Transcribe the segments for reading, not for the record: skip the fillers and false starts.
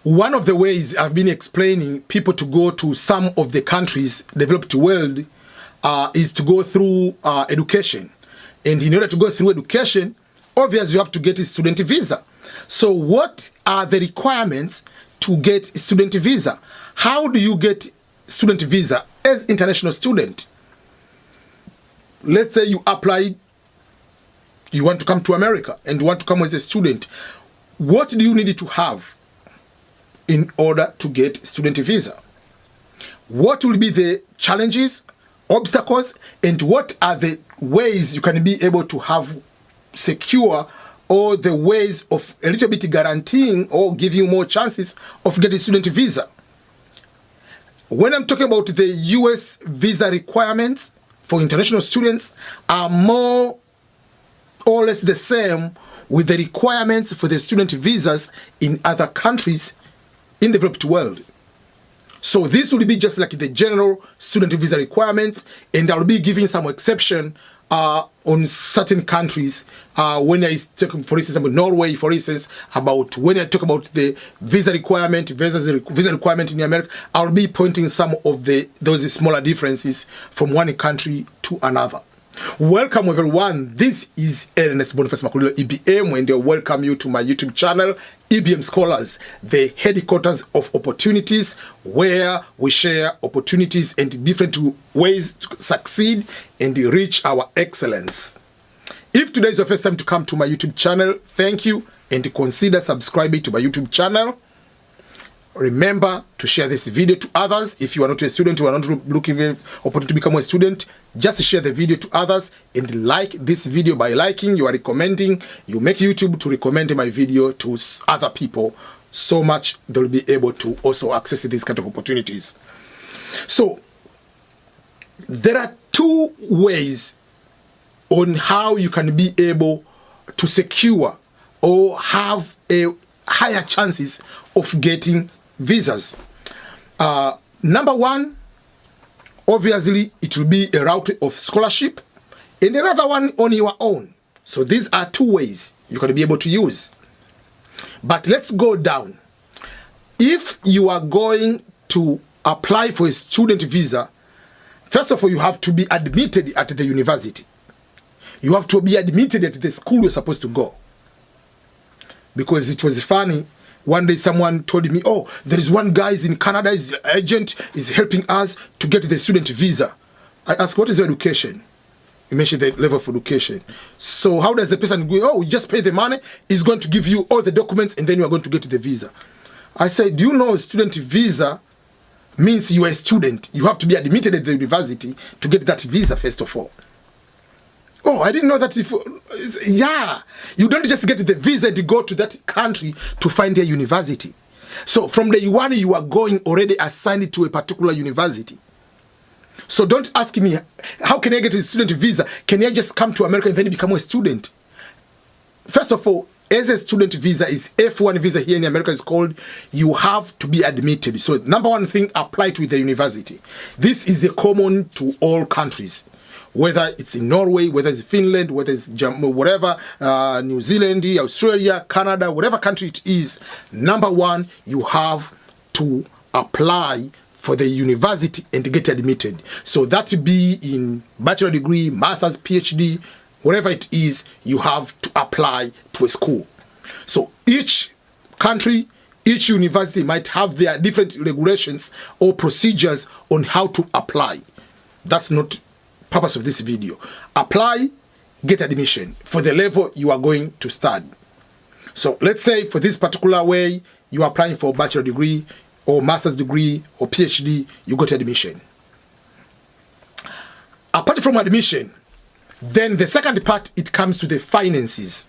One of the ways I've been explaining people to go to some of the countries, developed world, is to go through education. And in order to go through education, obviously you have to get a student visa. So what are the requirements to get a student visa? How do you get student visa as international student? Let's say you apply, you want to come to America and you want to come as a student. What do you need to have in order to get student visa? What will be the challenges, obstacles, and what are the ways you can be able to have secure, or the ways of a little bit guaranteeing or giving you more chances of getting student visa? When I'm talking about the US visa requirements for international students are more or less the same with the requirements for the student visas in other countries in the developed world. So this will be just like the general student visa requirements, and I'll be giving some exception on certain countries when I talk, for instance, about Norway, for instance, about when I talk about the visa requirement in America, I'll be pointing some of those smaller differences from one country to another. Welcome everyone, this is Ernest Boniface Makulilo EBM, and I welcome you to my YouTube channel, EBM Scholars, the headquarters of opportunities, where we share opportunities and different ways to succeed and reach our excellence. If today is your first time to come to my YouTube channel, thank you, and consider subscribing to my YouTube channel. Remember to share this video to others. If you are not a student, you are not looking for opportunity to become a student, just share the video to others and like this video. By liking, you are recommending, you make YouTube to recommend my video to other people, so much they'll be able to also access these kind of opportunities. So there are two ways on how you can be able to secure or have a higher chances of getting visas. Number one, obviously it will be a route of scholarship, and another one on your own. So these are two ways you can be able to use. But let's go down. If you are going to apply for a student visa, first of all, you have to be admitted at the university. You have to be admitted at the school you're supposed to go. Because it was funny, one day someone told me, oh, there is one guy in Canada, his agent is helping us to get the student visa. I asked, what is your education? He mentioned the level of education. So how does the person go? Oh, you just pay the money, he's going to give you all the documents, and then you are going to get the visa. I said, do you know student visa means you are a student. You have to be admitted at the university to get that visa first of all. Oh, I didn't know that. Yeah, you don't just get the visa and go to that country to find a university. So from day one, you are going already assigned to a particular university. So don't ask me, how can I get a student visa? Can I just come to America and then become a student? First of all, as a student visa is F1 visa here in America is called, you have to be admitted. So number one thing, apply to the university. This is a common to all countries. Whether it's in Norway, whether it's Finland, whether it's whatever, New Zealand, Australia, Canada, whatever country it is, number one, you have to apply for the university and get admitted. So that be in bachelor degree, master's, PhD, whatever it is, you have to apply to a school. So each country, each university might have their different regulations or procedures on how to apply. That's not purpose of this video. Apply, get admission for the level you are going to study. So let's say for this particular way, you are applying for a bachelor degree or master's degree or PhD, you got admission. Apart from admission, then the second part, it comes to the finances.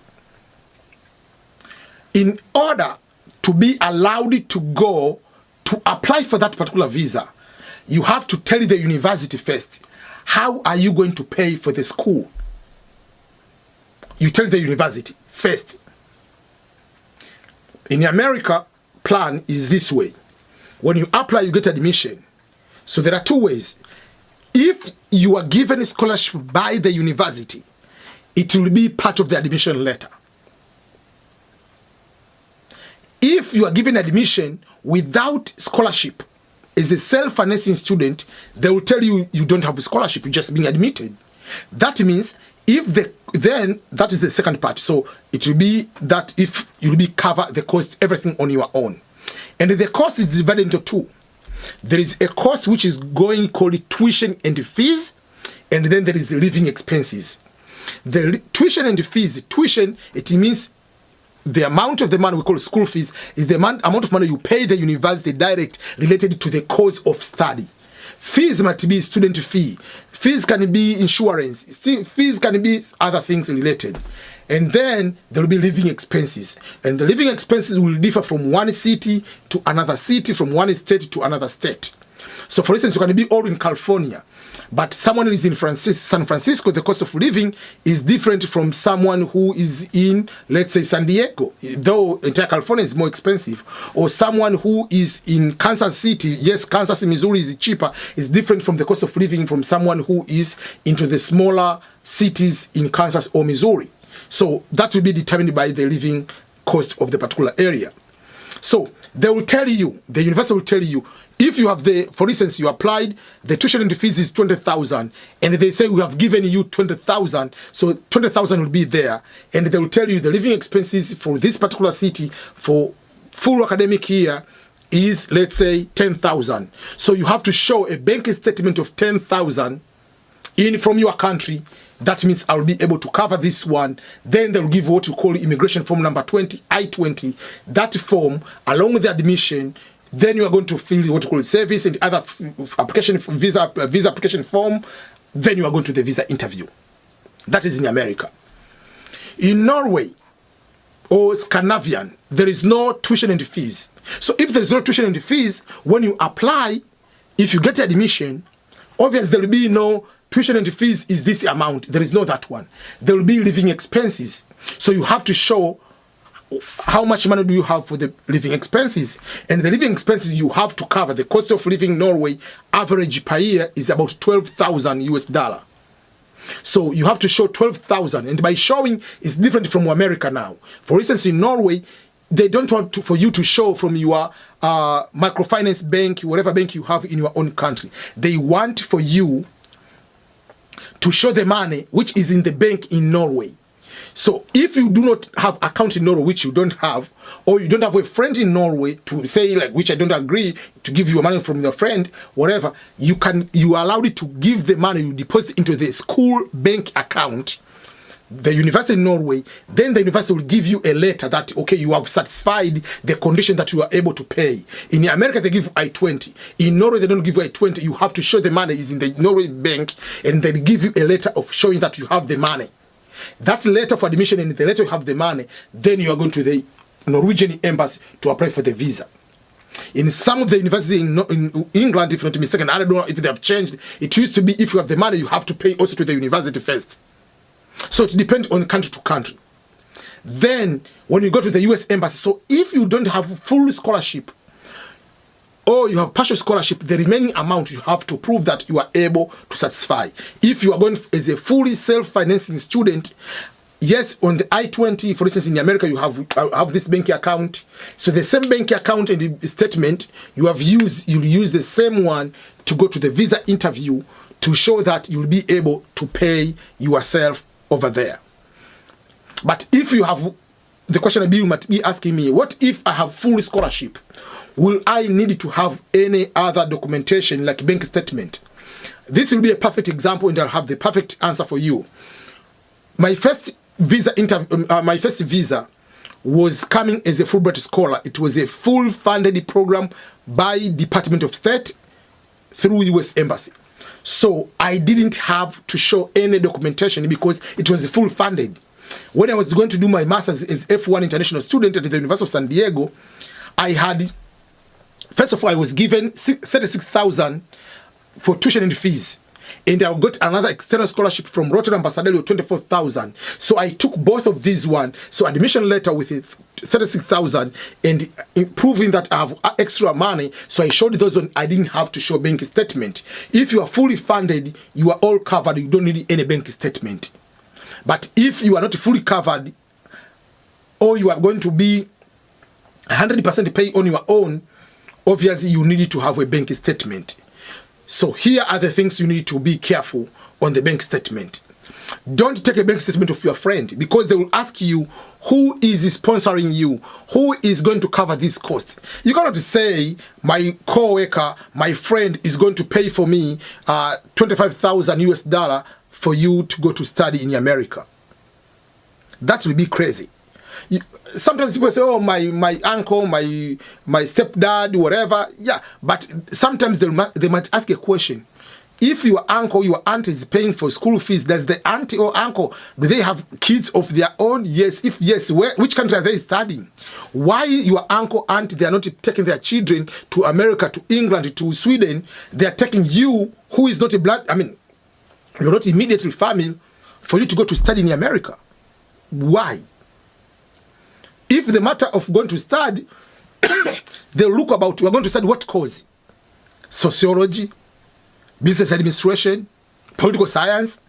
In order to be allowed to go to apply for that particular visa, you have to tell the university first, how are you going to pay for the school? You tell the university first. In America, plan is this way. When you apply, you get admission. So there are two ways. If you are given a scholarship by the university, it will be part of the admission letter. If you are given admission without scholarship, as a self-financing student, they will tell you you don't have a scholarship, you're just being admitted. That means then that is the second part. So it will be that if you'll be cover the cost, everything on your own. And the cost is divided into two. There is a cost which is going called tuition and fees, and then there is living expenses. The tuition and fees, tuition, it means the amount of the money we call school fees is the amount of money you pay the university direct related to the course of study. Fees might be student fee. Fees can be insurance. Fees can be other things related. And then there will be living expenses. And the living expenses will differ from one city to another city, from one state to another state. So for instance, you can be all in California, but someone who is in San Francisco, the cost of living is different from someone who is in, let's say, San Diego, though entire California is more expensive. Or someone who is in Kansas City, yes, Kansas, Missouri is cheaper, is different from the cost of living from someone who is into the smaller cities in Kansas or Missouri. So that will be determined by the living cost of the particular area. So they will tell you, the university will tell you, if you have for instance, you applied, the tuition and fees is 20,000, and they say we have given you 20,000, so 20,000 will be there, and they will tell you the living expenses for this particular city for full academic year is, let's say, 10,000. So you have to show a bank statement of 10,000 from your country. That means I'll be able to cover this one. Then they'll give what you call immigration form number 20, I-20. That form, along with the admission, then you are going to fill what you call service and other application visa application form. Then you are going to the visa interview. That is in America. In Norway or Scandinavian, there is no tuition and fees. So if there is no tuition and fees, when you apply, if you get admission, obviously there will be no tuition and fees is this amount. There is no that one. There will be living expenses. So you have to show how much money do you have for the living expenses. And the living expenses you have to cover, the cost of living in Norway, average per year is about 12,000 US dollar. So you have to show 12,000. And by showing, it's different from America now. For instance, in Norway, they don't want for you to show from your microfinance bank, whatever bank you have in your own country. They want for you to show the money which is in the bank in Norway. So if you do not have account in Norway, which you don't have, or you don't have a friend in Norway to say, like, which I don't agree to give you money from your friend, whatever, you are allowed to give the money you deposit into the school bank account, the university in Norway. Then the university will give you a letter that, okay, you have satisfied the condition that you are able to pay. In America, they give you I-20. In Norway, they don't give you I-20. You have to show the money is in the Norway bank, and they give you a letter of showing that you have the money. That letter for admission and the letter you have the money, then you are going to the Norwegian embassy to apply for the visa. In some of the universities in England, if not mistaken, I don't know if they have changed. It used to be if you have the money, you have to pay also to the university first. So it depends on country to country. Then when you go to the US embassy, so if you don't have full scholarship or you have partial scholarship, the remaining amount you have to prove that you are able to satisfy. If you are going as a fully self-financing student, yes, on the I-20, for instance, in America, you have this bank account. So the same bank account and the statement you'll use the same one to go to the visa interview to show that you'll be able to pay yourself over there. But if you have, the question you might be asking me, what if I have full scholarship? Will I need to have any other documentation like bank statement? This will be a perfect example, and I'll have the perfect answer for you. My first visa was coming as a Fulbright scholar. It was a full funded program by Department of State through US Embassy. So I didn't have to show any documentation because it was full funded. When I was going to do my master's as F1 international student at the University of San Diego, I had, first of all, I was given 36,000 for tuition and fees. And I got another external scholarship from Rotterdam Ambassador, 24,000. So I took both of these one. So admission letter with 36,000 and proving that I have extra money. So I showed those one. I didn't have to show bank statement. If you are fully funded, you are all covered. You don't need any bank statement. But if you are not fully covered, or you are going to be 100% pay on your own, obviously you need to have a bank statement. So here are the things you need to be careful on the bank statement. Don't take a bank statement of your friend, because they will ask you who is sponsoring you, who is going to cover these costs. You cannot say my co-worker, my friend is going to pay for me $25,000 for you to go to study in America. That will be crazy. Sometimes people say, oh, my uncle, my stepdad, whatever. Yeah, but sometimes they might ask a question. If your uncle, your aunt is paying for school fees, does the auntie or uncle, do they have kids of their own? Yes. If yes, which country are they studying? Why your uncle, aunt, they are not taking their children to America, to England, to Sweden? They are taking you, who is not a blood, I mean, you're not immediately family, for you to go to study in America. Why? If the matter of going to study, they'll look about, we're going to study what course? Sociology, business administration, political science.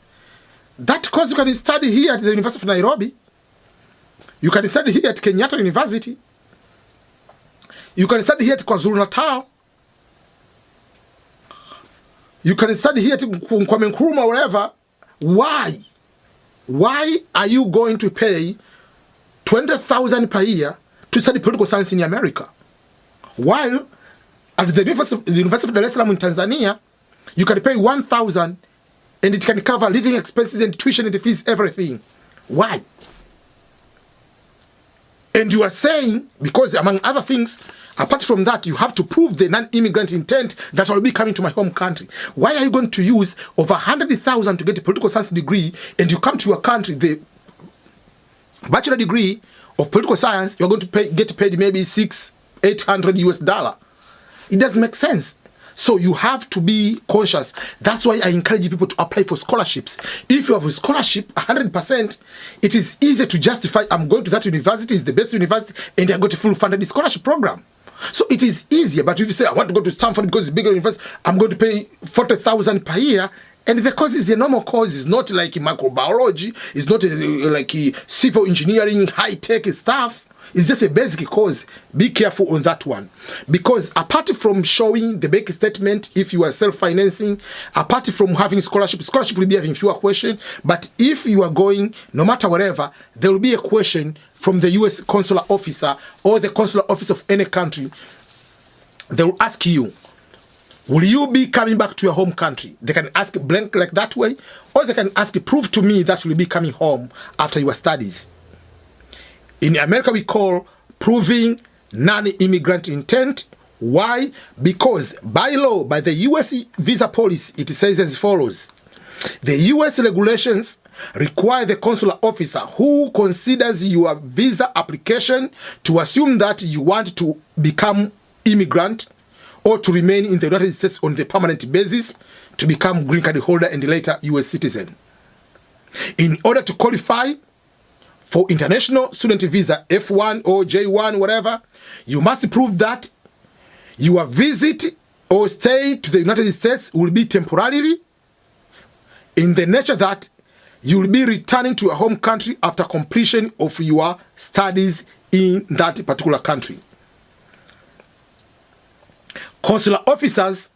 That course you can study here at the University of Nairobi. You can study here at Kenyatta University. You can study here at KwaZulu-Natal. You can study here at Kwame Nkrumah, wherever. Why? Why are you going to pay $20,000 per year to study political science in America, while at the University of Dar es Salaam in Tanzania, you can pay $1,000 and it can cover living expenses and tuition and fees, everything? Why? And you are saying, because among other things, apart from that, you have to prove the non-immigrant intent that I will be coming to my home country. Why are you going to use over $100,000 to get a political science degree, and you come to your country, the bachelor degree of political science, you're going to get paid maybe $600-800? It doesn't make sense. So you have to be conscious. That's why I encourage people to apply for scholarships. If you have a scholarship, 100%, it is easy to justify, I'm going to that university, it's the best university, and I got a full funded scholarship program. So it is easier. But if you say, I want to go to Stanford because it's a bigger university, I'm going to pay $40,000 per year, and the course is a normal course. It's not like microbiology, it's not like civil engineering, high-tech stuff. It's just a basic course. Be careful on that one. Because apart from showing the bank statement, if you are self-financing, apart from having scholarship will be having fewer questions. But if you are going, no matter whatever, there will be a question from the U.S. consular officer or the consular office of any country. They will ask you, will you be coming back to your home country? They can ask blank like that way, or they can ask, prove to me that you'll be coming home after your studies. In America, we call proving non-immigrant intent. Why? Because by law, by the U.S. visa policy, it says as follows. The U.S. regulations require the consular officer who considers your visa application to assume that you want to become immigrant or to remain in the United States on the permanent basis, to become green card holder and later U.S. citizen. In order to qualify for international student visa, F1 or J1, whatever, you must prove that your visit or stay to the United States will be temporarily, in the nature that you will be returning to your home country after completion of your studies in that particular country. Consular officers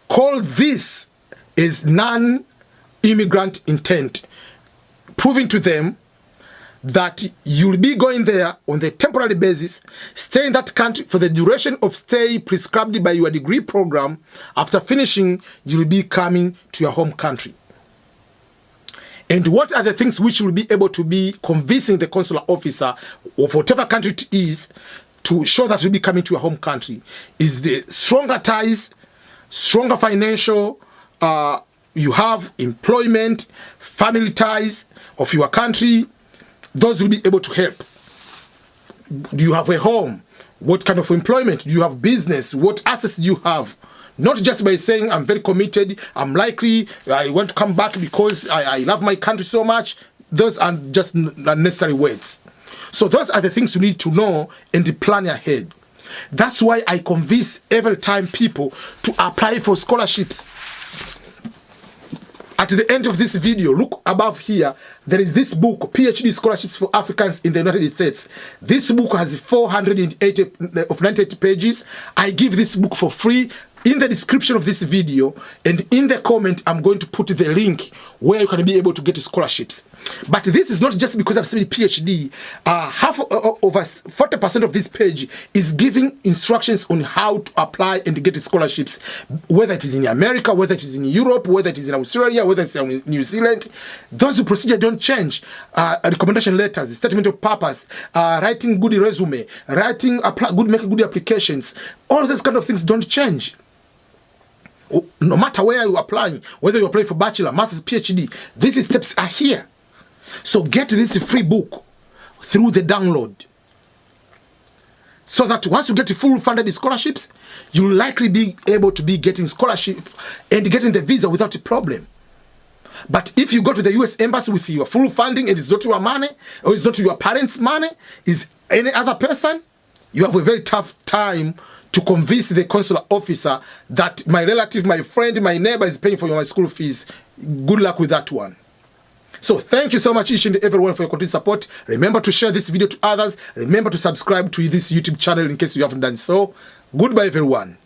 call this as non-immigrant intent, proving to them that you'll be going there on the temporary basis, stay in that country for the duration of stay prescribed by your degree program. After finishing, you'll be coming to your home country. And what are the things which will be able to be convincing the consular officer of whatever country it is to show that you'll be coming to your home country? Is the stronger ties, stronger financial, you have employment, family ties of your country. Those will be able to help. Do you have a home? What kind of employment? Do you have business? What assets do you have? Not just by saying, I'm very committed, I'm likely, I want to come back because I love my country so much. Those are just unnecessary words. So those are the things you need to know and plan ahead. That's why I convince every time people to apply for scholarships. At the end of this video, look above here, there is this book, PhD Scholarships for Africans in the United States. This book has 498 pages. I give this book for free. In the description of this video and in the comment, I'm going to put the link where you can be able to get scholarships. But this is not just because I've studied PhD. Over 40% of this page is giving instructions on how to apply and get scholarships, whether it is in America, whether it is in Europe, whether it is in Australia, whether it's in New Zealand. Those procedures don't change. Recommendation letters, statement of purpose, writing good resume, making good applications. All those kind of things don't change. No matter where you're applying, whether you're applying for bachelor, master's, PhD, these steps are here. So get this free book through the download, so that once you get full funded scholarships, you'll likely be able to be getting scholarship and getting the visa without a problem. But if you go to the US Embassy with your full funding and it's not your money, or it's not your parents' money, it's any other person, you have a very tough time to convince the consular officer that my relative, my friend, my neighbor is paying for my school fees. Good luck with that one. So thank you so much, each and everyone, for your continued support. Remember to share this video to others. Remember to subscribe to this YouTube channel in case you haven't done so. Goodbye, everyone.